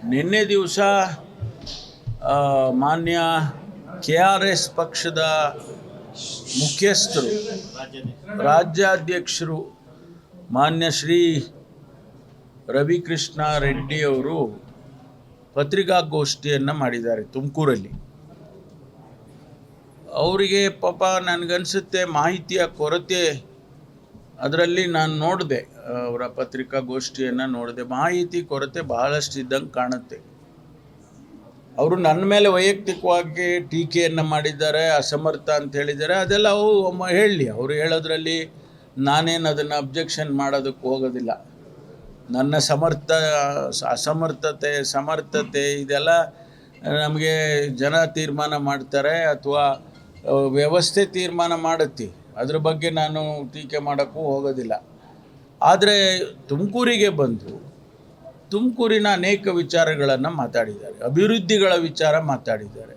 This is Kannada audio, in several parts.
ನಿನ್ನೆ ದಿವಸ ಮಾನ್ಯ KRS ಪಕ್ಷದ ಮುಖ್ಯಸ್ಥರು ರಾಜ್ಯಾಧ್ಯಕ್ಷರು ಮಾನ್ಯ ಶ್ರೀ ರವಿಕೃಷ್ಣ ರೆಡ್ಡಿ ಅವರು ಪತ್ರಿಕಾಗೋಷ್ಠಿಯನ್ನು ಮಾಡಿದ್ದಾರೆ ತುಮಕೂರಲ್ಲಿ. ಅವರಿಗೆ ಪಾಪ ನನಗನ್ಸುತ್ತೆ ಮಾಹಿತಿಯ ಕೊರತೆ, ಅದರಲ್ಲಿ ನಾನು ನೋಡಿದೆ, ಅವರ ಪತ್ರಿಕಾಗೋಷ್ಠಿಯನ್ನು ನೋಡಿದೆ, ಮಾಹಿತಿ ಕೊರತೆ ಬಹಳಷ್ಟು ಇದ್ದಂಗೆ ಕಾಣುತ್ತೆ. ಅವರು ನನ್ನ ಮೇಲೆ ವೈಯಕ್ತಿಕವಾಗಿ ಟೀಕೆಯನ್ನು ಮಾಡಿದ್ದಾರೆ, ಅಸಮರ್ಥ ಅಂತ ಹೇಳಿದ್ದಾರೆ. ಅದೆಲ್ಲ ಅವು ಹೇಳಲಿ, ಅವರು ಹೇಳೋದ್ರಲ್ಲಿ ನಾನೇನು ಅದನ್ನು ಅಬ್ಜೆಕ್ಷನ್ ಮಾಡೋದಕ್ಕೆ ಹೋಗೋದಿಲ್ಲ. ನನ್ನ ಅಸಮರ್ಥತೆ ಸಮರ್ಥತೆ ಇದೆಲ್ಲ ನಮಗೆ ಜನ ತೀರ್ಮಾನ ಮಾಡ್ತಾರೆ ಅಥವಾ ವ್ಯವಸ್ಥೆ ತೀರ್ಮಾನ ಮಾಡುತ್ತೆ. ಅದ್ರ ಬಗ್ಗೆ ನಾನು ಟೀಕೆ ಮಾಡೋಕ್ಕೂ ಹೋಗೋದಿಲ್ಲ. ಆದರೆ ತುಮಕೂರಿಗೆ ಬಂದು ತುಮಕೂರಿನ ಅನೇಕ ವಿಚಾರಗಳನ್ನು ಮಾತಾಡಿದ್ದಾರೆ, ಅಭಿವೃದ್ಧಿಗಳ ವಿಚಾರ ಮಾತಾಡಿದ್ದಾರೆ,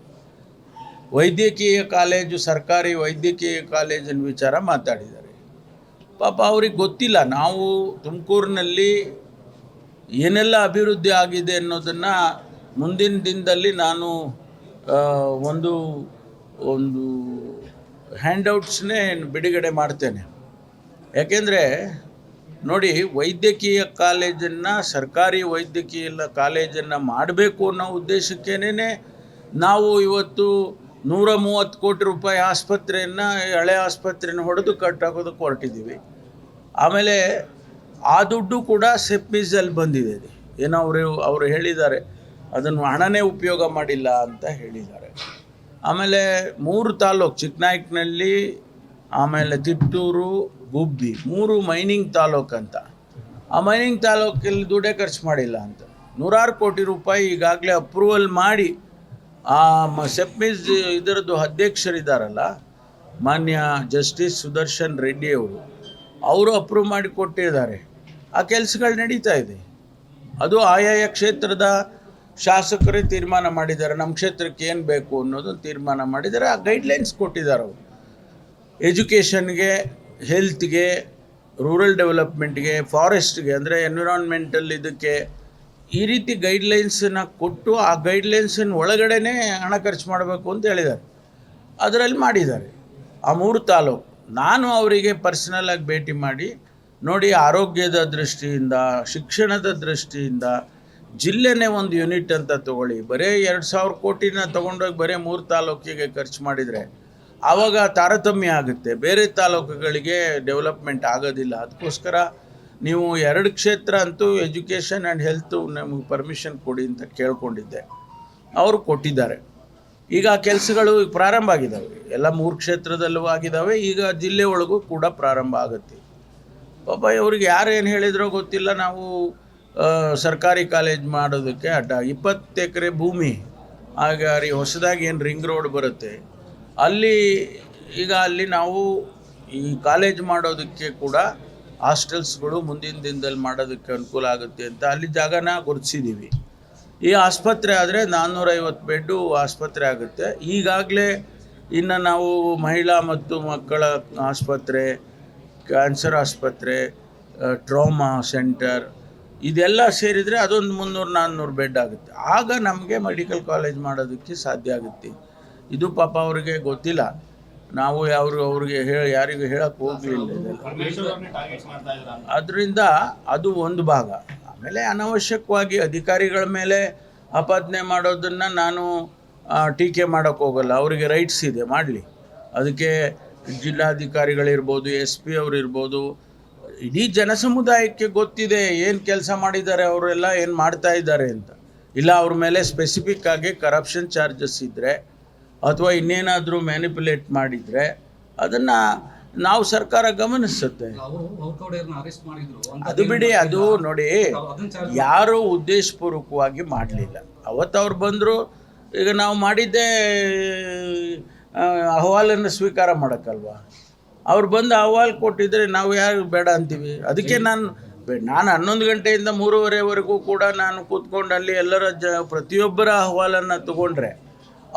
ವೈದ್ಯಕೀಯ ಕಾಲೇಜು, ಸರ್ಕಾರಿ ವೈದ್ಯಕೀಯ ಕಾಲೇಜಿನ ವಿಚಾರ ಮಾತಾಡಿದ್ದಾರೆ. ಪಾಪ ಅವ್ರಿಗೆ ಗೊತ್ತಿಲ್ಲ ನಾವು ತುಮಕೂರಿನಲ್ಲಿ ಏನೆಲ್ಲ ಅಭಿವೃದ್ಧಿ ಆಗಿದೆ ಅನ್ನೋದನ್ನು ಮುಂದಿನ ದಿನದಲ್ಲಿ ನಾನು ಒಂದು ಒಂದು ಹ್ಯಾಂಡ್ಔಟ್ಸ್ನೇ ಬಿಡುಗಡೆ ಮಾಡ್ತೇನೆ. ಯಾಕೆಂದರೆ ನೋಡಿ, ವೈದ್ಯಕೀಯ ಕಾಲೇಜನ್ನು, ಸರ್ಕಾರಿ ವೈದ್ಯಕೀಯ ಕಾಲೇಜನ್ನು ಮಾಡಬೇಕು ಅನ್ನೋ ಉದ್ದೇಶಕ್ಕೇನೆ ನಾವು ಇವತ್ತು 130 ಕೋಟಿ ರೂಪಾಯಿ ಆಸ್ಪತ್ರೆಯನ್ನು, ಹಳೆ ಆಸ್ಪತ್ರೆಯನ್ನು ಹೊಡೆದು ಕಟ್ಟಾಕೋದಕ್ಕೆ ಹೊರಟಿದ್ದೀವಿ. ಆಮೇಲೆ ಆ ದುಡ್ಡು ಕೂಡ ಸೆಪ್ಮೀಸಲ್ಲಿ ಬಂದಿದೆ. ಏನೋ ಅವರು ಹೇಳಿದ್ದಾರೆ, ಅದನ್ನು ಹಣನೇ ಉಪಯೋಗ ಮಾಡಿಲ್ಲ ಅಂತ ಹೇಳಿದ್ದಾರೆ. ಆಮೇಲೆ 3 ತಾಲೂಕು, ಚಿಕ್ಕನಾಯಕನಹಳ್ಳಿ, ಆಮೇಲೆ ತಿಪ್ಟೂರು, ಗುಬ್ಬಿ, 3 ಮೈನಿಂಗ್ ತಾಲೂಕು ಅಂತ. ಆ ಮೈನಿಂಗ್ ತಾಲೂಕಲ್ಲಿ ದುಡ್ಡೇ ಖರ್ಚು ಮಾಡಿಲ್ಲ ಅಂತ 100 ಕೋಟಿ ರೂಪಾಯಿ ಈಗಾಗಲೇ ಅಪ್ರೂವಲ್ ಮಾಡಿ ಆ ಸೆಪ್ಮೀಸ್ ಇದರದ್ದು ಅಧ್ಯಕ್ಷರಿದ್ದಾರಲ್ಲ ಮಾನ್ಯ ಜಸ್ಟಿಸ್ ಸುದರ್ಶನ್ ರೆಡ್ಡಿ ಅವರು ಅಪ್ರೂವ್ ಮಾಡಿ ಕೊಟ್ಟಿದ್ದಾರೆ. ಆ ಕೆಲಸಗಳು ನಡೀತಾ ಇದೆ. ಅದು ಆಯಾಯ ಕ್ಷೇತ್ರದ ಶಾಸಕರೇ ತೀರ್ಮಾನ ಮಾಡಿದ್ದಾರೆ, ನಮ್ಮ ಕ್ಷೇತ್ರಕ್ಕೆ ಏನು ಬೇಕು ಅನ್ನೋದನ್ನು ತೀರ್ಮಾನ ಮಾಡಿದ್ದಾರೆ. ಆ ಗೈಡ್ಲೈನ್ಸ್ ಕೊಟ್ಟಿದ್ದಾರೆ ಅವರು. ಎಜುಕೇಷನ್ಗೆ, ಹೆಲ್ತ್ಗೆ, ರೂರಲ್ ಡೆವಲಪ್ಮೆಂಟ್ಗೆ, ಫಾರೆಸ್ಟ್ಗೆ ಅಂದರೆ ಎನ್ವಿರಾನ್ಮೆಂಟಲ್ ಇದಕ್ಕೆ ಈ ರೀತಿ ಗೈಡ್ಲೈನ್ಸನ್ನು ಕೊಟ್ಟು ಆ ಗೈಡ್ಲೈನ್ಸಿನ ಒಳಗಡೆನೇ ಹಣ ಖರ್ಚು ಮಾಡಬೇಕು ಅಂತ ಹೇಳಿದ್ದಾರೆ. ಅದರಲ್ಲಿ ಮಾಡಿದ್ದಾರೆ. ಆ 3 ತಾಲೂಕು ನಾನು ಅವರಿಗೆ ಪರ್ಸನಲಾಗಿ ಭೇಟಿ ಮಾಡಿ, ನೋಡಿ, ಆರೋಗ್ಯದ ದೃಷ್ಟಿಯಿಂದ, ಶಿಕ್ಷಣದ ದೃಷ್ಟಿಯಿಂದ ಜಿಲ್ಲೆನೇ ಒಂದು ಯೂನಿಟ್ ಅಂತ ತೊಗೊಳ್ಳಿ. ಬರೀ 2,000 ಕೋಟಿನ ತೊಗೊಂಡೋಗಿ ಬರೀ 3 ತಾಲೂಕಿಗೆ ಖರ್ಚು ಮಾಡಿದರೆ ಆವಾಗ ತಾರತಮ್ಯ ಆಗುತ್ತೆ, ಬೇರೆ ತಾಲೂಕುಗಳಿಗೆ ಡೆವಲಪ್ಮೆಂಟ್ ಆಗೋದಿಲ್ಲ. ಅದಕ್ಕೋಸ್ಕರ ನೀವು 2 ಕ್ಷೇತ್ರ ಅಂತೂ ಎಜುಕೇಷನ್ ಆ್ಯಂಡ್ ಹೆಲ್ತು ನಮಗೆ ಪರ್ಮಿಷನ್ ಕೊಡಿ ಅಂತ ಕೇಳ್ಕೊಂಡಿದ್ದೆ. ಅವರು ಕೊಟ್ಟಿದ್ದಾರೆ. ಈಗ ಕೆಲಸಗಳು ಪ್ರಾರಂಭ ಆಗಿದ್ದಾವೆ, ಎಲ್ಲ 3 ಕ್ಷೇತ್ರದಲ್ಲೂ ಆಗಿದ್ದಾವೆ. ಈಗ ಜಿಲ್ಲೆ ಒಳಗೂ ಕೂಡ ಪ್ರಾರಂಭ ಆಗುತ್ತೆ. ಪಾಪ ಇವ್ರಿಗೆ ಯಾರೇನು ಹೇಳಿದ್ರೋ ಗೊತ್ತಿಲ್ಲ, ನಾವು ಸರ್ಕಾರಿ ಕಾಲೇಜ್ ಮಾಡೋದಕ್ಕೆ ಅಡ್ಡ 20 ಎಕರೆ ಭೂಮಿ ಹಾಗಾಗಿ ಹೊಸದಾಗಿ ಏನು ರಿಂಗ್ ರೋಡ್ ಬರುತ್ತೆ ಅಲ್ಲಿ ನಾವು ಈ ಕಾಲೇಜ್ ಮಾಡೋದಕ್ಕೆ ಕೂಡ ಹಾಸ್ಟೆಲ್ಸ್ಗಳು ಮುಂದಿನ ದಿನದಲ್ಲಿ ಮಾಡೋದಕ್ಕೆ ಅನುಕೂಲ ಆಗುತ್ತೆ ಅಂತ ಅಲ್ಲಿ ಜಾಗನ ಗುರುತಿಸಿದ್ದೀವಿ. ಈ ಆಸ್ಪತ್ರೆ ಆದರೆ 450 ಬೆಡ್ಡು ಆಸ್ಪತ್ರೆ ಆಗುತ್ತೆ. ಈಗಾಗಲೇ ಇನ್ನು ನಾವು ಮಹಿಳಾ ಮತ್ತು ಮಕ್ಕಳ ಆಸ್ಪತ್ರೆ, ಕ್ಯಾನ್ಸರ್ ಆಸ್ಪತ್ರೆ, ಟ್ರಾಮಾ ಸೆಂಟರ್ ಇದೆಲ್ಲ ಸೇರಿದರೆ ಅದೊಂದು 300-400 ಬೆಡ್ ಆಗುತ್ತೆ. ಆಗ ನಮಗೆ ಮೆಡಿಕಲ್ ಕಾಲೇಜ್ ಮಾಡೋದಕ್ಕೆ ಸಾಧ್ಯ ಆಗುತ್ತೆ. ಇದು ಪಾಪ ಅವರಿಗೆ ಗೊತ್ತಿಲ್ಲ. ನಾವು ಅವ್ರಿಗೆ ಯಾರಿಗೂ ಹೇಳಕ್ಕೆ ಹೋಗಲಿಲ್ಲ. ಅದರಿಂದ ಅದು ಒಂದು ಭಾಗ. ಆಮೇಲೆ ಅನವಶ್ಯಕವಾಗಿ ಅಧಿಕಾರಿಗಳ ಮೇಲೆ ಆಪಾದನೆ ಮಾಡೋದನ್ನು ನಾನು ಟೀಕೆ ಮಾಡೋಕ್ಕೆ ಹೋಗಲ್ಲ. ಅವರಿಗೆ ರೈಟ್ಸ್ ಇದೆ, ಮಾಡಲಿ. ಅದಕ್ಕೆ ಜಿಲ್ಲಾಧಿಕಾರಿಗಳಿರ್ಬೋದು, SP ಅವರಿರ್ಬೋದು, ಇಡೀ ಜನಸಮುದಾಯಕ್ಕೆ ಗೊತ್ತಿದೆ ಏನು ಕೆಲಸ ಮಾಡಿದ್ದಾರೆ, ಅವರೆಲ್ಲ ಏನು ಮಾಡ್ತಾ ಇದ್ದಾರೆ ಅಂತ. ಇಲ್ಲ ಅವ್ರ ಮೇಲೆ ಸ್ಪೆಸಿಫಿಕ್ ಆಗಿ ಕರಪ್ಷನ್ ಚಾರ್ಜಸ್ ಇದ್ದರೆ ಅಥವಾ ಇನ್ನೇನಾದರೂ ಮ್ಯಾನಿಪುಲೇಟ್ ಮಾಡಿದರೆ ಅದನ್ನು ನಾವು ಸರ್ಕಾರ ಗಮನಿಸುತ್ತೆ. ಅದು ಬಿಡಿ, ಅದು ನೋಡಿ, ಯಾರೂ ಉದ್ದೇಶಪೂರ್ವಕವಾಗಿ ಮಾಡಲಿಲ್ಲ. ಅವತ್ತು ಅವ್ರು ಬಂದರು. ಈಗ ನಾವು ಮಾಡಿದ್ದೇ ಅಹವಾಲನ್ನು ಸ್ವೀಕಾರ ಮಾಡೋಕ್ಕಲ್ವ. ಅವ್ರು ಬಂದು ಅಹವಾಲು ಕೊಟ್ಟಿದ್ದರೆ ನಾವು ಯಾರು ಬೇಡ ಅಂತೀವಿ. ಅದಕ್ಕೆ ನಾನು 11 ಗಂಟೆಯಿಂದ 3:30ವರೆಗೂ ಕೂಡ ನಾನು ಕೂತ್ಕೊಂಡು ಅಲ್ಲಿ ಎಲ್ಲರ ಪ್ರತಿಯೊಬ್ಬರ ಅಹವಾಲನ್ನು ತೊಗೊಂಡ್ರೆ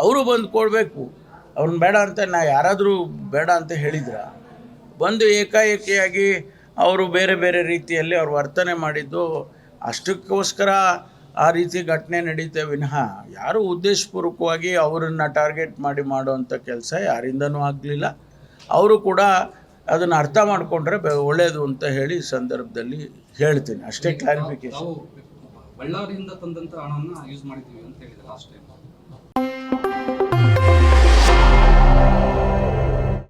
ಅವರು ಬಂದು ಕೊಡಬೇಕು. ಅವ್ರನ್ನ ಬೇಡ ಅಂತ ಯಾರಾದರೂ ಬೇಡ ಅಂತ ಹೇಳಿದ್ರ? ಬಂದು ಏಕಾಏಕಿಯಾಗಿ ಅವರು ಬೇರೆ ಬೇರೆ ರೀತಿಯಲ್ಲಿ ಅವ್ರು ವರ್ತನೆ ಮಾಡಿದ್ದು. ಅಷ್ಟಕ್ಕೋಸ್ಕರ ಆ ರೀತಿ ಘಟನೆ ನಡೀತೆ ವಿನಃ ಯಾರು ಉದ್ದೇಶಪೂರ್ವಕವಾಗಿ ಅವರನ್ನು ಟಾರ್ಗೆಟ್ ಮಾಡಿ ಮಾಡುವಂಥ ಕೆಲಸ ಯಾರಿಂದನೂ ಆಗಲಿಲ್ಲ. ಅವರು ಕೂಡ ಅದನ್ನು ಅರ್ಥ ಮಾಡಿಕೊಂಡ್ರೆ ಒಳ್ಳೆಯದು ಅಂತ ಹೇಳಿ ಈ ಸಂದರ್ಭದಲ್ಲಿ ಹೇಳ್ತೀನಿ. ಅಷ್ಟೇ ಕ್ಲಾರಿಫಿಕೇಶನ್. ಬಳ್ಳಾರಿಯಿಂದ ತಂದಂಥ ಹಣವನ್ನು ಯೂಸ್ ಮಾಡಿದ್ದೀವಿ ಅಂತ ಹೇಳಿದೆ ಲಾಸ್ಟ್ ಟೈಮ್.